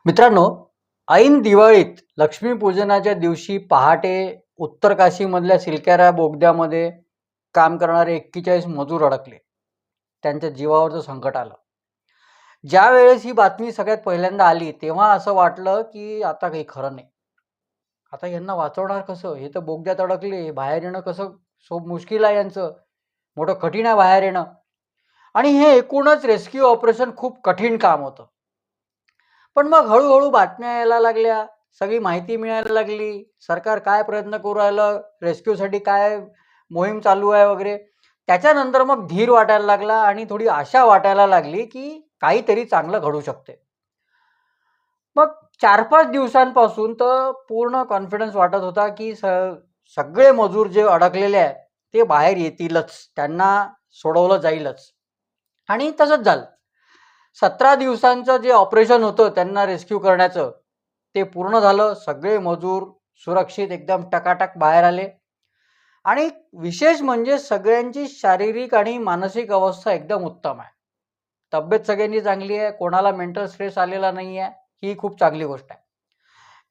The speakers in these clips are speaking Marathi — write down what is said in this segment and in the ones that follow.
मित्रांनो, ऐन दिवाळीत लक्ष्मीपूजनाच्या दिवशी पहाटे उत्तर काशीमधल्या सिलकेरा बोगद्यामध्ये काम करणारे 41 मजूर अडकले. त्यांच्या जीवावरचं संकट आलं. ज्या वेळेस ही बातमी सगळ्यात पहिल्यांदा आली तेव्हा असं वाटलं की आता काही खरं नाही. आता यांना वाचवणार कसं? हे तर बोगद्यात अडकले. बाहेर येणं कसं मुश्किल आहे यांचं. मोठं कठीण आहे बाहेर येणं. आणि हे एकूणच रेस्क्यू ऑपरेशन खूप कठीण काम होतं. पण मग हळूहळू बातम्या यायला लागल्या, सगळी माहिती मिळायला लागली, सरकार काय प्रयत्न करू राहिलं, रेस्क्यूसाठी काय मोहीम चालू आहे वगैरे. त्याच्यानंतर मग धीर वाटायला लागला आणि थोडी आशा वाटायला लागली की काहीतरी चांगलं घडू शकते. मग 4-5 दिवसांपासून तर पूर्ण कॉन्फिडन्स वाटत होता की सगळे मजूर जे अडकलेले आहेत ते बाहेर येतीलच, त्यांना सोडवलं जाईलच. आणि तसंच झालं. 17 दिवसांचं जे ऑपरेशन होतं त्यांना रेस्क्यू करण्याचं ते पूर्ण झालं. सगळे मजूर सुरक्षित एकदम टकाटक बाहेर आले. आणि विशेष म्हणजे सगळ्यांची शारीरिक आणि मानसिक अवस्था एकदम उत्तम आहे. तब्येत सगळ्यांची चांगली आहे. कोणाला मेंटल स्ट्रेस आलेला नाही आहे. ही खूप चांगली गोष्ट आहे.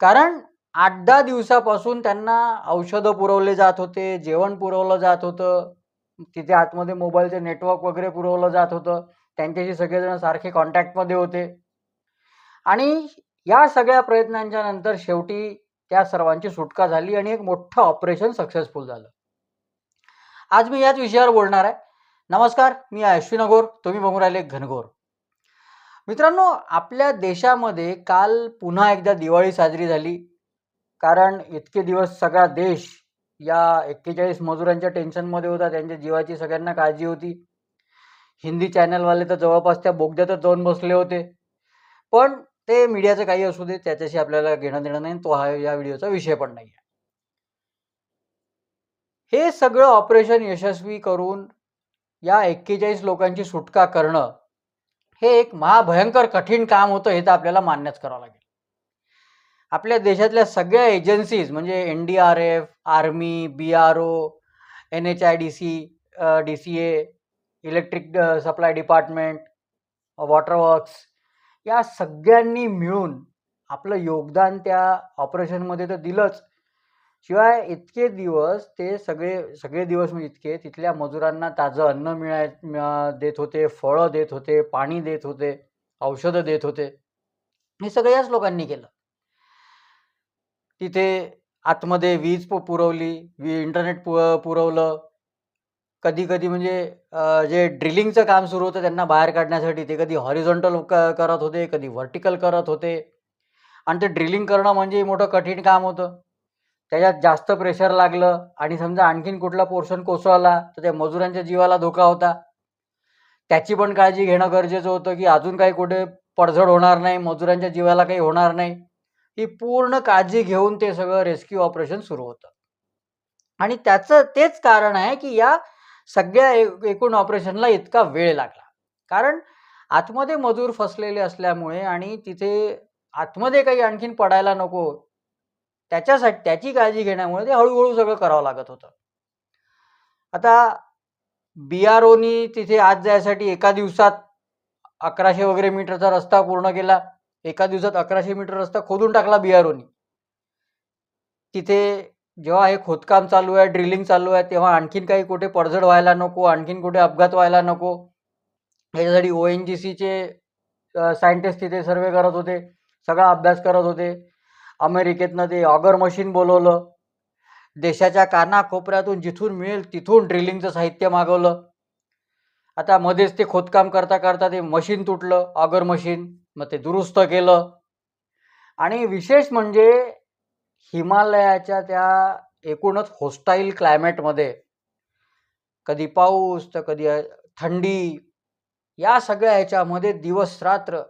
कारण 8-10 दिवसापासून त्यांना औषधं पुरवले जात होते, जेवण पुरवलं जात होतं, तिथे आतमध्ये मोबाईलचे नेटवर्क वगैरे पुरवलं जात होतं. त्यांच्याशी सगळेजण सारखे कॉन्टॅक्टमध्ये होते. आणि या सगळ्या प्रयत्नांच्या नंतर शेवटी त्या सर्वांची सुटका झाली आणि एक मोठं ऑपरेशन सक्सेसफुल झालं. आज मी याच विषयावर बोलणार आहे. नमस्कार, मी अश्विन अघोर. तुम्ही बघून राहिले घनघोर. मित्रांनो, आपल्या देशामध्ये काल पुन्हा एकदा दिवाळी साजरी झाली. कारण इतके दिवस सगळा देश या 41 मजुरांच्या टेन्शनमध्ये होता. त्यांच्या जीवाची सगळ्यांना काळजी होती. हिंदी चॅनलवाले तर जवळपास त्या बोगद्यातच जाऊन बसले होते. पण ते मीडियाचं काही असू दे, त्याच्याशी आपल्याला घेणं देणं नाही. तो हा या व्हिडिओचा विषय पण नाही आहे. हे सगळं ऑपरेशन यशस्वी करून या 41 लोकांची सुटका करणं हे एक महाभयंकर कठीण काम होतं, हे तर आपल्याला मान्यच करावं लागेल. आपल्या देशातल्या सगळ्या एजन्सीज म्हणजे NDRF, army, BRO, NHIDC, DCA, electric supply department, water works या सगळ्यांनी मिळून आपलं योगदान त्या ऑपरेशनमध्ये तर दिलंच. शिवाय इतके दिवस ते सगळे दिवस म्हणजे इतके तिथल्या मजुरांना ताजं अन्न देत होते, फळं देत होते, पाणी देत होते, औषधं देत होते. हे सगळं याच लोकांनी केलं. तिथे आतमध्ये वीज पुरवली, इंटरनेट पुरवलं. कधी-कधी म्हणजे जे ड्रिलिंगचं काम सुरू होतं त्यांना बाहेर काढण्यासाठी ते कधी हॉरिझॉन्टल करत होते, कधी व्हर्टिकल करत होते. आणि ते ड्रिलिंग करणं म्हणजे मोठं कठीण काम होतं. त्याच्यात जास्त प्रेशर लागलं आणि समजा आणखीन कुठला पोर्शन कोसळला तर त्या मजुरांच्या जीवाला धोका होता. त्याची पण काळजी घेणं गरजेचं होतं की अजून काही कुठे पडझड होणार नाही, मजुरांच्या जीवाला काही होणार नाही. ही पूर्ण काळजी घेऊन ते सगळं रेस्क्यू ऑपरेशन सुरू होतं. आणि त्याचं तेच कारण आहे की या सगळ्या एकूण ऑपरेशनला इतका वेळ लागला. कारण आतमध्ये मजूर फसलेले असल्यामुळे आणि तिथे आतमध्ये काही आणखीन पडायला नको, त्याच्यासाठी त्याची काळजी घेण्यामुळे ते हळूहळू सगळं करावं लागत होतं. आता BROनी तिथे आत जायसाठी एका दिवसात 1100 वगैरे मीटरचा रस्ता पूर्ण केला. एका दिवसात 1100 मीटर रस्ता खोदून टाकला BROनी. तिथे जेव्हा हे खोदकाम चालू आहे, ड्रिलिंग चालू आहे, तेव्हा आणखीन काही कुठे पडझड व्हायला नको, आणखीन कुठे अपघात व्हायला नको, याच्यासाठी ONGCचे सायंटिस्ट तिथे सर्वे करत होते, सगळा अभ्यास करत होते. अमेरिकेतनं ते ऑगर मशीन बोलवलं. देशाच्या कानाकोपऱ्यातून जिथून मिळेल तिथून ड्रिलिंगचं साहित्य मागवलं. आता मध्येच ते खोदकाम करता करता ते मशीन तुटलं, ऑगर मशीन. मग ते दुरुस्त केलं. आणि विशेष म्हणजे हिमालयाच्या त्या एकूणच होस्टाईल क्लायमेटमध्ये कधी पाऊस तर कधी थंडी, या सगळ्या ह्याच्यामध्ये दिवस रात्र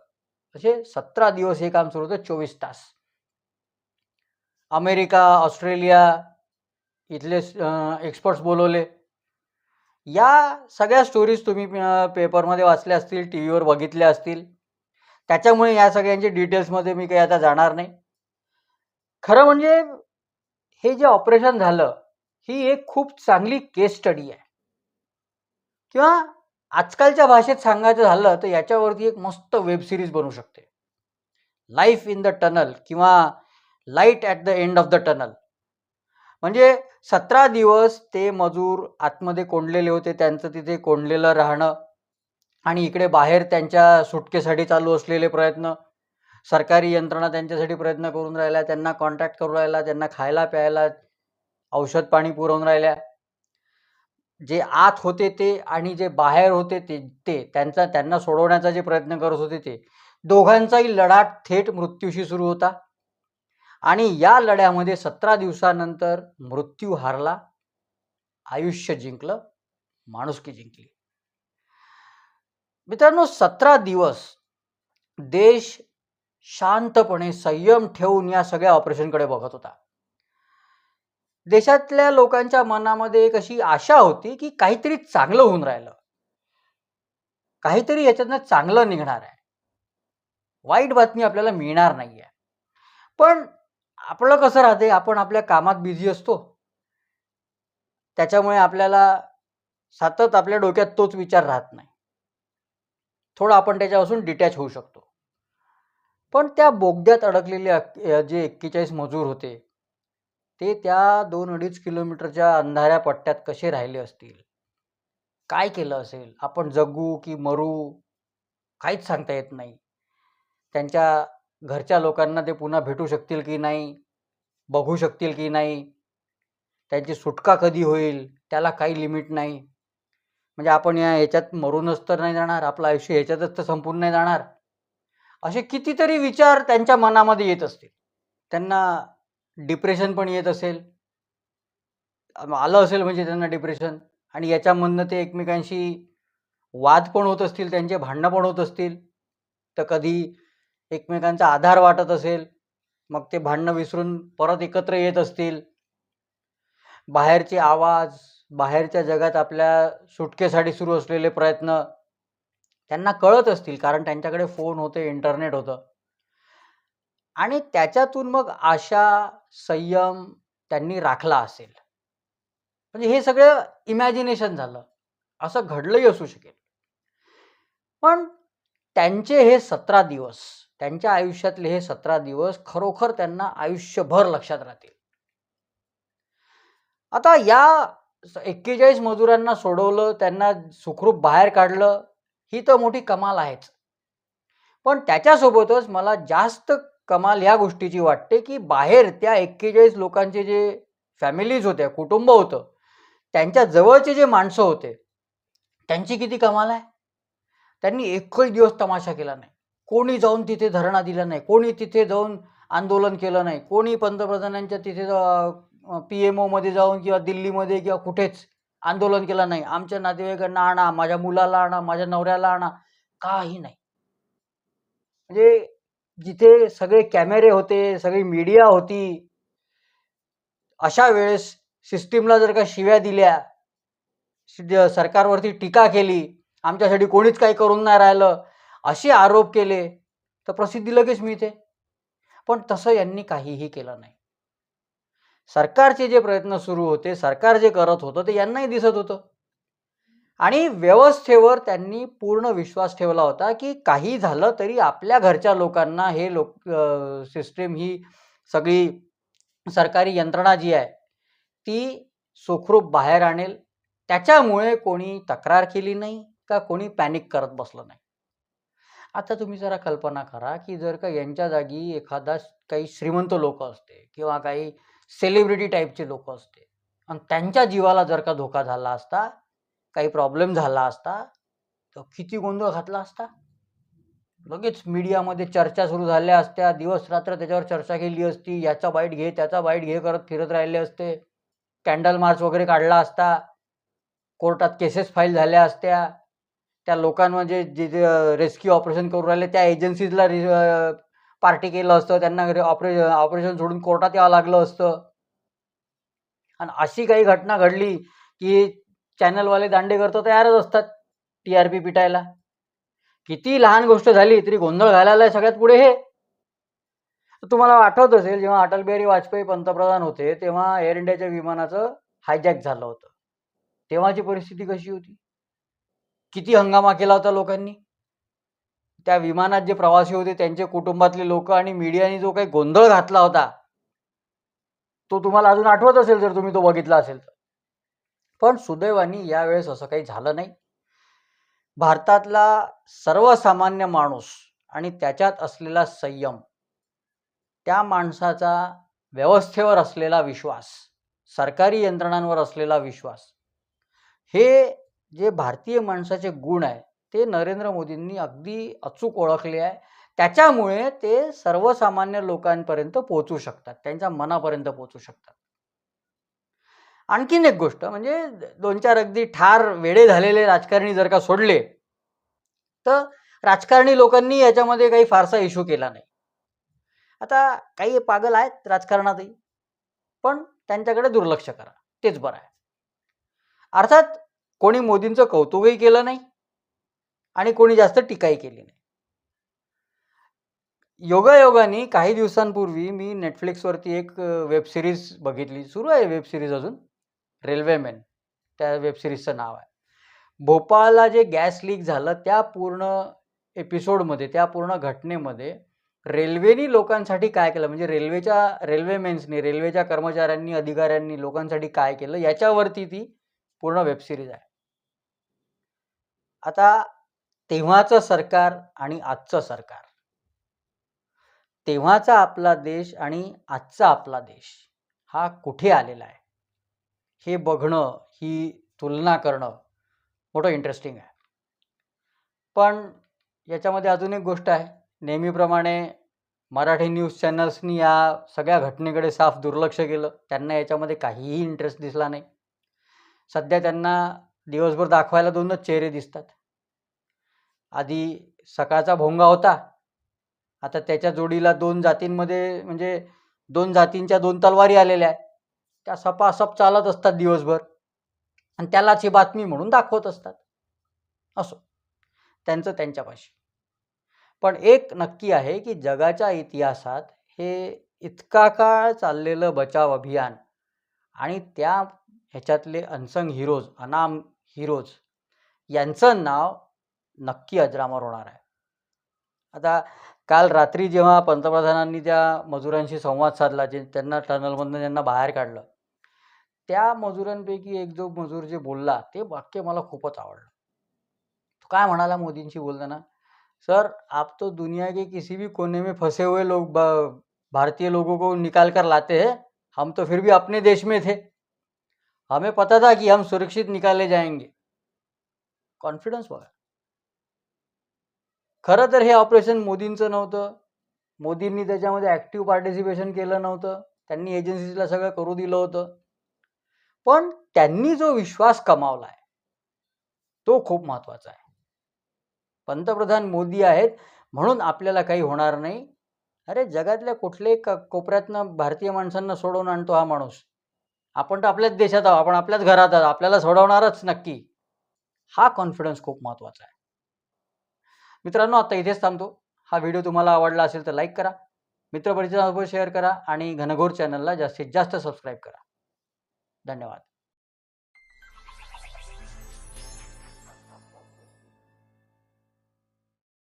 असे 17 दिवस हे काम सुरू होतं, 24 तास. अमेरिका, ऑस्ट्रेलिया इथले एक्सपर्ट्स बोलवले. या सगळ्या स्टोरीज तुम्ही पेपरमध्ये वाचल्या असतील, टी व्हीवर बघितल्या असतील. त्याच्यामुळे या सगळ्यांच्या डिटेल्समध्ये मी काही आता जाणार नाही. खरं म्हणजे हे जे ऑपरेशन झालं ही एक खूप चांगली केस स्टडी आहे. किंवा आजकालच्या भाषेत सांगायचं झालं तर याच्यावरती एक मस्त वेब सिरीज बनू शकते. लाईफ इन द टनल किंवा light at the end of the tunnel. म्हणजे 17 दिवस ते मजूर आतमध्ये कोंडलेले होते, त्यांचं तिथे कोंडलेलं राहणं आणि इकडे बाहेर त्यांच्या सुटकेसाठी चालू असलेले प्रयत्न. सरकारी यंत्रणा त्यांच्यासाठी प्रयत्न करून राहिल्या, त्यांना कॉन्ट्रॅक्ट करून राहिल्या, त्यांना खायला प्यायला औषध पाणी पुरवून राहिल्या. जे आत होते ते आणि जे बाहेर होते ते त्यांना सोडवण्याचा जे प्रयत्न करत होते ते दोघांचाही लढा थेट मृत्यूशी सुरू होता. आणि या लढ्यामध्ये 17 दिवसानंतर मृत्यू हारला, आयुष्य जिंकलं, माणुसकी जिंकली. मित्रांनो, 17 दिवस देश शांतपणे संयम ठेवून या सगळ्या ऑपरेशनकडे बघत होता. देशातल्या लोकांच्या मनामध्ये एक अशी आशा होती की काहीतरी चांगलं होऊन राहिलं, काहीतरी याच्यातनं चांगलं निघणार आहे, वाईट बातमी आपल्याला मिळणार नाहीये. पण आपलं कसं राहते, आपण आपल्या कामात बिझी असतो, त्याच्यामुळे आपल्याला सतत आपल्या डोक्यात तोच विचार राहत नाही, थोडं आपण त्याच्यापासून डिटॅच होऊ शकतो. पण त्या बोगद्यात अडकलेले जे 41 मजूर होते ते त्या 2-2.5 किलोमीटरच्या अंधाऱ्या पट्ट्यात कसे राहिले असतील, काय केलं असेल, आपण जगू की मरू काहीच सांगता येत नाही. त्यांच्या घरच्या लोकांना ते पुन्हा भेटू शकतील की नाही, बघू शकतील की नाही, त्यांची सुटका कधी होईल त्याला काही लिमिट नाही. म्हणजे आपण याच्यात मरूनच तर नाही जाणार, आपलं आयुष्य ह्याच्यातच तर संपून नाही जाणार, असे कितीतरी विचार त्यांच्या मनामध्ये येत असतील. त्यांना डिप्रेशन पण येत असेल, आलं असेल म्हणजे त्यांना डिप्रेशन, आणि याच्यामधनं ते एकमेकांशी वाद पण होत असतील, त्यांचे भांडणं पण होत असतील, तर कधी एकमेकांचा आधार वाटत असेल, मग ते भांडणं विसरून परत एकत्र येत असतील. बाहेरचे आवाज, बाहेरच्या जगात आपल्या सुटकेसाठी सुरू असलेले प्रयत्न त्यांना कळत असतील, कारण त्यांच्याकडे फोन होते, इंटरनेट होतं. आणि त्याच्यातून मग आशा, संयम त्यांनी राखला असेल. म्हणजे हे सगळं इमॅजिनेशन झालं, असं घडलंही असू शकेल. पण त्यांचे हे 17 दिवस, त्यांच्या आयुष्यातले हे 17 दिवस खरोखर त्यांना आयुष्यभर लक्षात राहतील. आता या 41 मजुरांना सोडवलं, त्यांना सुखरूप बाहेर काढलं, ही तर मोठी कमाल आहेच. पण त्याच्यासोबतच मला जास्त कमाल ह्या गोष्टीची वाटते की बाहेर त्या 41 लोकांचे जे फॅमिलीज होत्या, कुटुंब होतं, त्यांच्या जवळचे जे माणसं होते, त्यांची किती कमाल आहे. त्यांनी एकही दिवस तमाशा केला नाही, कोणी जाऊन तिथे धरणा दिला नाही, कोणी तिथे जाऊन आंदोलन केलं नाही, कोणी पंतप्रधानांच्या तिथे PMO मध्ये जाऊन किंवा दिल्लीमध्ये किंवा कुठेच आंदोलन केलं नाही, आमच्या नातेवाईकांना आणा, माझ्या मुलाला आणा, माझ्या नवऱ्याला आणा, काही नाही. म्हणजे जिथे सगळे कॅमेरे होते, सगळी मीडिया होती, अशा वेळेस सिस्टीमला जर का शिव्या दिल्या, सरकारवरती टीका केली, आमच्यासाठी कोणीच काही करून नाही राहिलं, असे आरोप केले, तर प्रसिद्धी लगेच मिळते. पण तसं यांनी काहीही केलं नाही. सरकारचे जे प्रयत्न सुरू होते, सरकार जे करत होतं ते यांनाही दिसत होतं, आणि व्यवस्थेवर त्यांनी पूर्ण विश्वास ठेवला होता की काही झालं तरी आपल्या घरच्या लोकांना हे सिस्टीम, ही सगळी सरकारी यंत्रणा जी आहे ती सुखरूप बाहेर आणेल. त्याच्यामुळे कोणी तक्रार केली नाही का कोणी पॅनिक करत बसलं नाही. आता तुम्ही जरा कल्पना करा की जर का यांच्या जागी एखादा काही श्रीमंत लोक असते किंवा काही सेलिब्रिटी टाईपचे लोक असते आणि त्यांच्या जीवाला जर का धोका झाला असता, काही प्रॉब्लेम झाला असता, तर किती गोंधळ घातला असता. लगेच मीडियामध्ये चर्चा सुरू झाल्या असत्या, दिवस रात्र त्याच्यावर चर्चा केली असती, याचा बाईट घे त्याचा बाईट घे करत फिरत राहिले असते, कॅन्डल मार्च वगैरे काढला असता, कोर्टात केसेस फाईल झाल्या असत्या, त्या लोकांवर जे रेस्क्यू ऑपरेशन करून राहिले त्या एजन्सीजला पार्टी केलं असतं, त्यांना ऑपरेशन सोडून कोर्टात यावं लागलं असतं. आणि अशी काही घटना घडली की चॅनलवाले दांडेकर तर तयारच असतात TRP पिटायला. किती लहान गोष्ट झाली तरी गोंधळ घालायला सगळ्यात पुढे हे. तुम्हाला आठवत असेल, जेव्हा अटल बिहारी वाजपेयी पंतप्रधान होते तेव्हा एअर इंडियाच्या विमानाचं हायजॅक झालं होतं, तेव्हाची परिस्थिती कशी होती, किती हंगामा केला होता लोकांनी. त्या विमानात जे प्रवासी होते त्यांचे कुटुंबातले लोक आणि मीडियाने जो काही गोंधळ घातला होता तो तुम्हाला अजून आठवत असेल जर तुम्ही तो बघितला असेल तर. पण सुदैवाने यावेळेस असं काही झालं नाही. भारतातला सर्वसामान्य माणूस आणि त्याच्यात असलेला संयम, त्या माणसाचा व्यवस्थेवर असलेला विश्वास, सरकारी यंत्रणांवर असलेला विश्वास, हे जे भारतीय माणसाचे गुण आहे ते नरेंद्र मोदींनी अगदी अचूक ओळखले आहे. त्याच्यामुळे ते सर्वसामान्य लोकांपर्यंत पोहोचू शकतात, त्यांच्या मनापर्यंत पोहोचू शकतात. आणखीन एक गोष्ट म्हणजे 2-4 अगदी ठार वेडे झालेले राजकारणी जर का सोडले तर राजकारणी लोकांनी याच्यामध्ये काही फारसा इश्यू केला नाही. आता काही पागल आहेत राजकारणातही, पण त्यांच्याकडे दुर्लक्ष करा, तेच बरं आहे. अर्थात कोणी मोदींचं कौतुकही केलं नाही आणि कोणी जास्त टीकाही केली नाही. योगायोगाने काही दिवसांपूर्वी मी नेटफ्लिक्सवरती एक वेब सिरीज बघितली, सुरू आहे वेब सिरीज अजून, रेल्वेमॅन त्या वेब सिरीजचं नाव आहे. भोपाळला जे गॅस लीक झालं त्या पूर्ण एपिसोडमध्ये, त्या पूर्ण घटनेमध्ये रेल्वेनी लोकांसाठी काय केलं, म्हणजे रेल्वेमॅन्सनी, रेल्वेच्या कर्मचाऱ्यांनी, अधिकाऱ्यांनी लोकांसाठी काय केलं याच्यावरती ती पूर्ण वेब सिरीज आहे. आता तेव्हाचं सरकार आणि आजचं सरकार, तेव्हाचा आपला देश आणि आजचा आपला देश हा कुठे आलेला आहे हे बघणं, ही तुलना करणं मोठं इंटरेस्टिंग आहे. पण याच्यामध्ये अजून एक गोष्ट आहे, नेहमीप्रमाणे मराठी न्यूज चॅनल्सनी या सगळ्या घटनेकडे साफ दुर्लक्ष केलं. त्यांना याच्यामध्ये काहीही इंटरेस्ट दिसला नाही. सध्या त्यांना दिवसभर दाखवायला 2च चेहरे दिसतात. आधी सकाळचा भोंगा होता, आता त्याच्या जोडीला 2 जातींमध्ये, म्हणजे 2 जातींच्या 2 तलवारी आलेल्या आहेत. त्या सपासप चालत असतात दिवसभर आणि त्यालाच ही बातमी म्हणून दाखवत असतात. असो, त्यांचं त्यांच्यापाशी. पण एक नक्की आहे की जगाच्या इतिहासात हे इतका काळ चाललेलं बचाव अभियान आणि त्या ह्याच्यातले अनसंग हिरोज, अनाम हिरोज यांचं नाव नक्की अजरामर होणार आहे. आता काल रात्री जेव्हा पंतप्रधानांनी त्या मजुरांशी संवाद साधला, जे त्यांना टनलमधनं ज्यांना बाहेर काढलं, त्या मजुरांपैकी एक जो मजूर जे बोलला ते वाक्य मला खूपच आवडलं. तो काय म्हणाला मोदींशी बोलताना, सर आप तो दुनिया के किसी भी कोने में फंसे हुए लोग, भारतीय लोगों को निकाल कर लाते हैं, हम तो फिर भी अपने देश में थे, हमें पता था कि हम सुरक्षित निकाले जाएंगे. कॉन्फिडन्स बघा. खरं तर हे ऑपरेशन मोदींचं नव्हतं, मोदींनी त्याच्यामध्ये ॲक्टिव्ह पार्टिसिपेशन केलं नव्हतं, त्यांनी एजन्सीजला सगळं करू दिलं होतं. पण त्यांनी जो विश्वास कमावला आहे तो खूप महत्त्वाचा आहे. पंतप्रधान मोदी आहेत म्हणून आपल्याला काही होणार नाही. अरे जगातल्या कुठल्याही कोपऱ्यातनं भारतीय माणसांना सोडवून आणतो हा माणूस. आपण तर आपल्याच देशात आहोत, आपण आपल्याच घरात आहोत, आपल्याला सोडवणारच नक्की. हा कॉन्फिडन्स खूप महत्त्वाचा आहे. मित्रांनो, आता इथेच थांबतो. हा व्हिडिओ तुम्हाला आवडला असेल तर लाईक करा, मित्रपरिचयासोबत शेअर करा आणि घनघोर चॅनलला जास्तीत जास्त सबस्क्राईब करा. धन्यवाद.